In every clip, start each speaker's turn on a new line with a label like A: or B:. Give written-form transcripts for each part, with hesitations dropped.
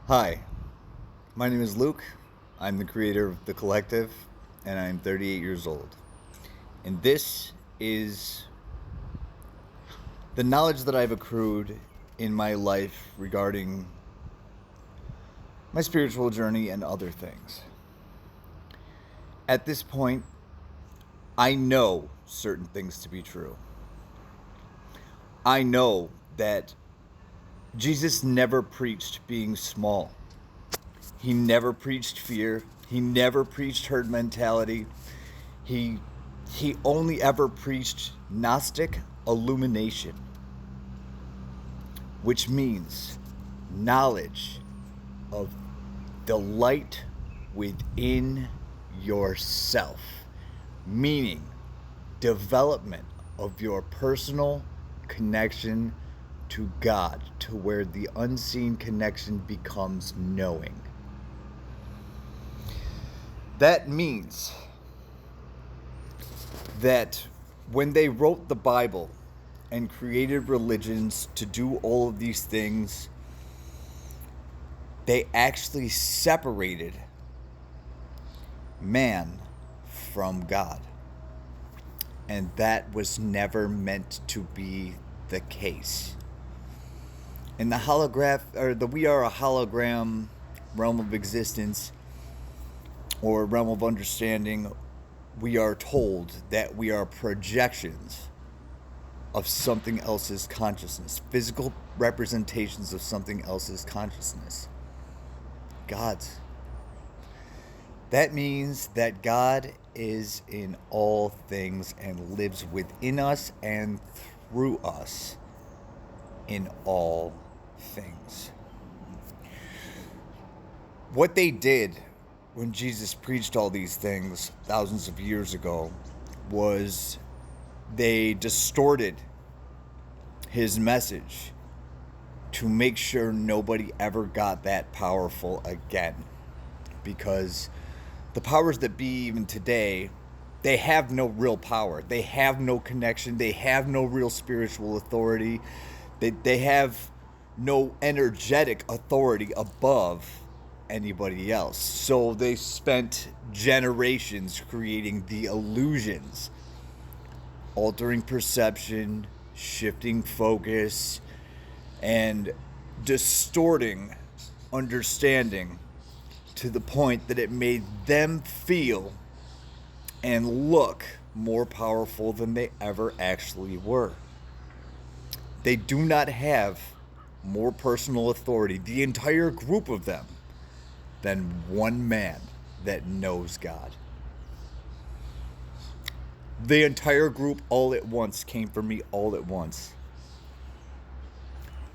A: Hi, my name is Luke. I'm the creator of The Collective, and I'm 38 years old. And this is the knowledge that I've accrued in my life regarding my spiritual journey and other things. At this point, I know certain things to be true. I know that Jesus never preached being small. He never preached fear. He never preached herd mentality. He he only ever preached Gnostic illumination, which means knowledge of the light within yourself, meaning development of your personal connection to God, to where the unseen connection becomes knowing. That means that when they wrote the Bible and created religions to do all of these things, they actually separated man from God. And that was never meant to be the case. In the holograph, or the we are a hologram realm of existence, or realm of understanding, we are told that we are projections of something else's consciousness, physical representations of something else's consciousness. God's. That means that God is in all things and lives within us and through us in all things. What they did when Jesus preached all these things thousands of years ago was they distorted his message to make sure nobody ever got that powerful again. Because the powers that be, even today, they have no real power. They have no connection. They have no real spiritual authority. They have no energetic authority above anybody else. So they spent generations creating the illusions, altering perception, shifting focus, and distorting understanding to the point that it made them feel and look more powerful than they ever actually were. They do not have more personal authority, the entire group of them, than one man that knows God. The entire group all at once came for me all at once.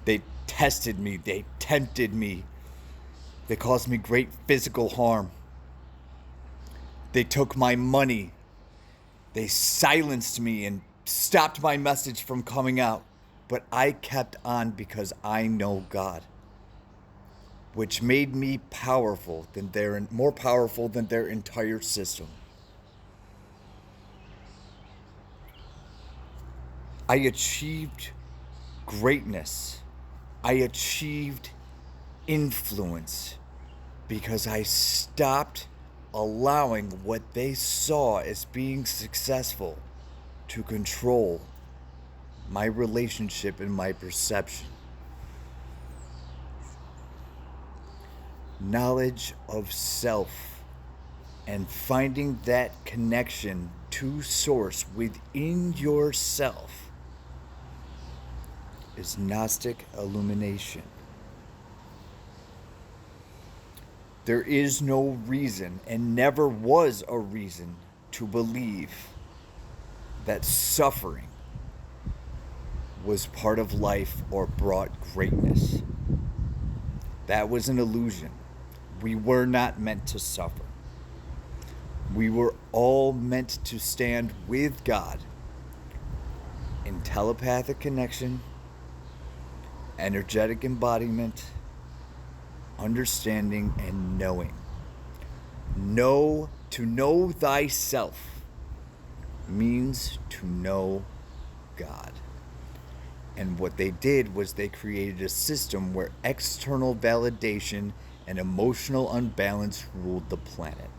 A: They tested me, they tempted me, they caused me great physical harm. They took my money, they silenced me and stopped my message from coming out. But I kept on because I know God, which made me more powerful than their entire system. I achieved greatness. I achieved influence because I stopped allowing what they saw as being successful to control my relationship and my perception. Knowledge of self and finding that connection to source within yourself is Gnostic illumination. There is no reason, and never was a reason, to believe that suffering was part of life or brought greatness. That was an illusion. We were not meant to suffer. We were all meant to stand with God in telepathic connection, energetic embodiment, understanding, and knowing. To know thyself means to know God. And what they did was they created a system where external validation and emotional unbalance ruled the planet.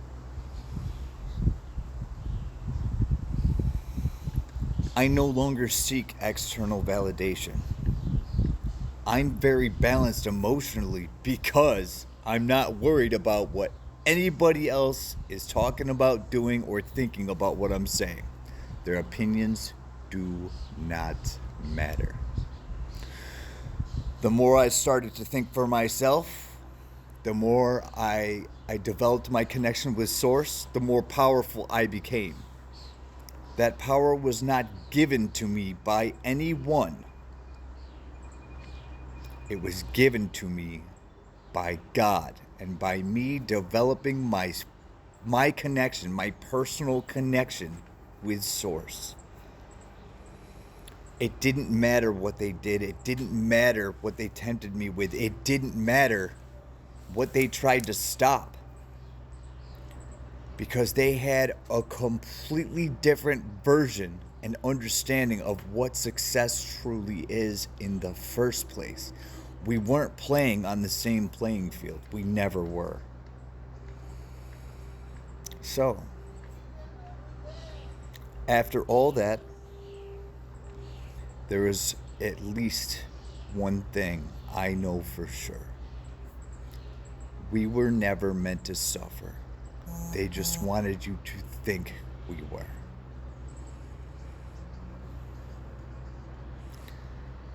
A: I no longer seek external validation. I'm very balanced emotionally because I'm not worried about what anybody else is talking about, doing, or thinking about what I'm saying. Their opinions do not matter. The more I started to think for myself, the more I developed my connection with Source, the more powerful I became. That power was not given to me by anyone. It was given to me by God, and by me developing my connection, my personal connection with Source. It didn't matter what they did. It didn't matter what they tempted me with. It didn't matter what they tried to stop. Because they had a completely different version and understanding of what success truly is in the first place. We weren't playing on the same playing field. We never were. So, after all that, there is at least one thing I know for sure. We were never meant to suffer. They just wanted you to think we were.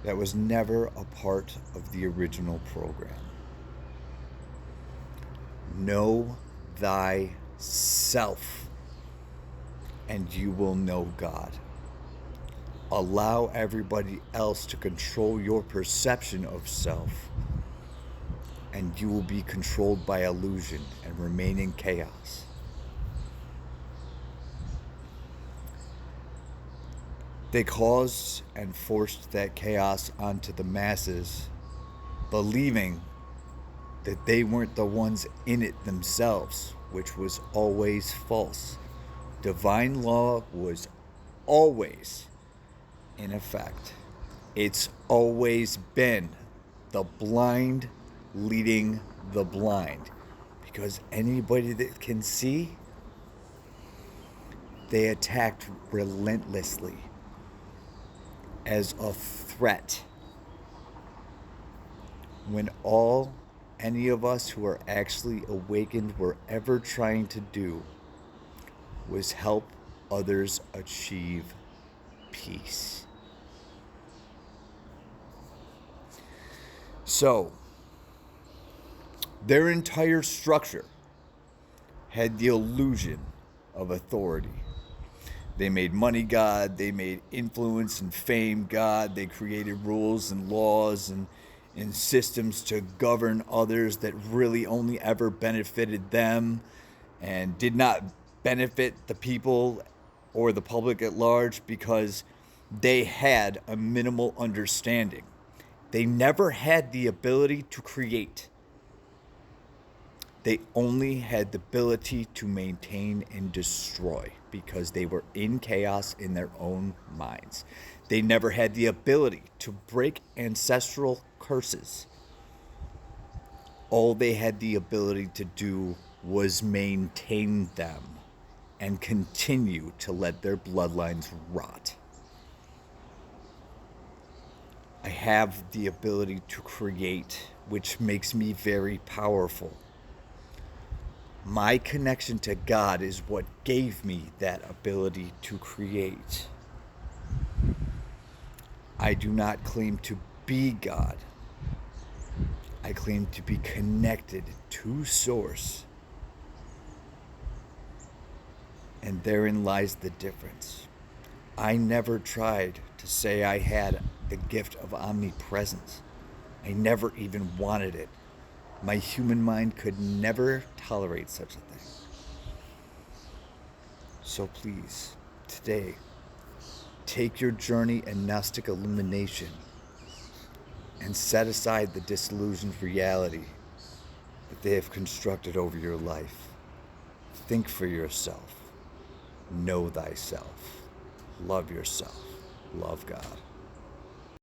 A: That was never a part of the original program. Know thyself, and you will know God. Allow everybody else to control your perception of self, and you will be controlled by illusion and remain in chaos. They caused and forced that chaos onto the masses, believing that they weren't the ones in it themselves, which was always false. Divine law was always in effect. It's always been the blind leading the blind, because anybody that can see, they attacked relentlessly as a threat, when all any of us who are actually awakened were ever trying to do was help others achieve peace. So, their entire structure had the illusion of authority. They made money God, they made influence and fame God, they created rules and laws and systems to govern others that really only ever benefited them and did not benefit the people or the public at large, because they had a minimal understanding. They never had the ability to create. They only had the ability to maintain and destroy, because they were in chaos in their own minds. They never had the ability to break ancestral curses. All they had the ability to do was maintain them and continue to let their bloodlines rot. I have the ability to create, which makes me very powerful. My connection to God is what gave me that ability to create. I do not claim to be God. I claim to be connected to Source. And therein lies the difference. I never tried to say I had the gift of omnipresence. I never even wanted it. My human mind could never tolerate such a thing. So please, today, take your journey in Gnostic illumination and set aside the disillusioned reality that they have constructed over your life. Think for yourself. Know thyself. Love yourself. Love God.